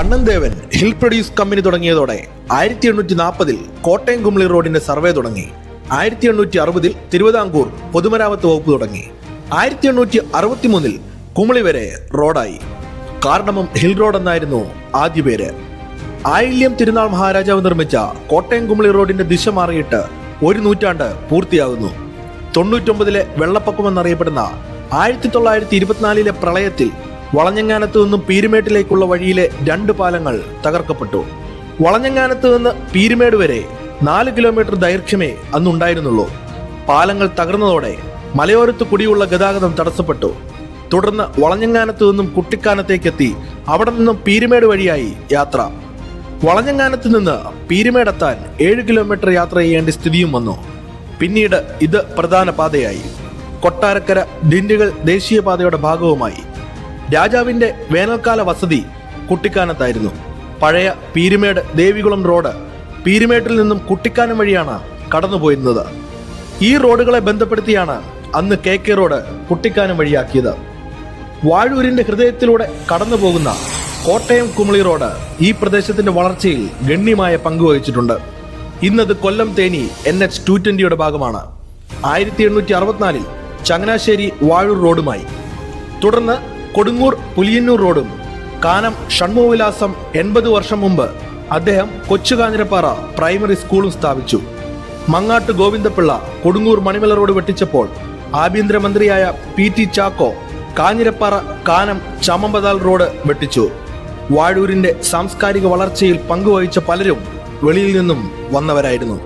Kannan Devan hill produce company തുടങ്ങിയതോടെ 1840 കോട്ടയം കുമളി റോഡിന്റെ survey തുടങ്ങി. 1860 തിരുവിതാംകൂർ പൊതുമരാമത്ത് വകുപ്പ് തുടങ്ങി. 1863 കുമളി വരെ റോഡായി. കാർഡമം ഹിൽ റോഡ് എന്നായിരുന്നു ആദ്യ പേര്. ആയില്യം തിരുനാൾ മഹാരാജാവ് നിർമ്മിച്ച കോട്ടയം കുമളി റോഡിന്റെ ദിശ മാറിയിട്ട് 1 നൂറ്റാണ്ട് പൂർത്തിയാകുന്നു. 99 വെള്ളപ്പൊക്കം എന്നറിയപ്പെടുന്ന 1924 പ്രളയത്തിൽ വളഞ്ഞങ്ങാനത്ത് നിന്നും പീരുമേട്ടിലേക്കുള്ള വഴിയിലെ 2 പാലങ്ങൾ തകർക്കപ്പെട്ടു. വളഞ്ഞങ്ങാനത്ത് നിന്ന് പീരുമേട് വരെ 4 കിലോമീറ്റർ ദൈർഘ്യമേ അന്നുണ്ടായിരുന്നുള്ളൂ. പാലങ്ങൾ തകർന്നതോടെ മലയോരത്ത് കൂടിയുള്ള ഗതാഗതം തടസ്സപ്പെട്ടു. തുടർന്ന് വളഞ്ഞങ്ങാനത്ത് നിന്നും കുട്ടിക്കാനത്തേക്കെത്തി അവിടെ നിന്നും പീരുമേട് വഴിയായി യാത്ര. വളഞ്ഞങ്ങാനത്ത് നിന്ന് പീരുമേടെത്താൻ 7 കിലോമീറ്റർ യാത്ര ചെയ്യേണ്ട സ്ഥിതിയും വന്നു. പിന്നീട് ഇത് പ്രധാന പാതയായി. കൊട്ടാരക്കര ദിണ്ടിഗൽ ദേശീയപാതയുടെ ഭാഗവുമായി. രാജാവിന്റെ വേനൽക്കാല വസതി കുട്ടിക്കാനത്തായിരുന്നു. പഴയ പീരുമേട് ദേവികുളം റോഡ് പീരുമേട്ടിൽ നിന്നും കുട്ടിക്കാനം വഴിയാണ് കടന്നുപോയിരുന്നത്. ഈ റോഡുകളെ ബന്ധപ്പെടുത്തിയാണ് അന്ന് KK റോഡ് കുട്ടിക്കാനം വഴിയാക്കിയത്. വാഴൂരിന്റെ ഹൃദയത്തിലൂടെ കടന്നുപോകുന്ന കോട്ടയം കുമളി റോഡ് ഈ പ്രദേശത്തിന്റെ വളർച്ചയിൽ ഗണ്യമായ പങ്കുവഹിച്ചിട്ടുണ്ട്. ഇന്നത് കൊല്ലം തേനി NH 220യുടെ ഭാഗമാണ്. 1864 ചങ്ങനാശ്ശേരി വാഴൂർ റോഡുമായി. തുടർന്ന് കൊടുങ്ങൂർ പുലിയന്നൂർ റോഡും കാനം ഷൺമുഖവിലാസം 80 വർഷം മുമ്പ് അദ്ദേഹം കൊച്ചുകാഞ്ഞിരപ്പാറ പ്രൈമറി സ്കൂളും സ്ഥാപിച്ചു. മങ്ങാട്ട് ഗോവിന്ദപിള്ള കൊടുങ്ങൂർ മണിമല റോഡ് വെട്ടിച്ചപ്പോൾ ആഭ്യന്തരമന്ത്രിയായ PT ചാക്കോ കാഞ്ഞിരപ്പാറ കാനം ചമമ്പതാൽ റോഡ് വെട്ടിച്ചു. വാഴൂരിന്റെ സാംസ്കാരിക വളർച്ചയിൽ പങ്കുവഹിച്ച പലരും വെളിയിൽ നിന്നും വന്നവരായിരുന്നു.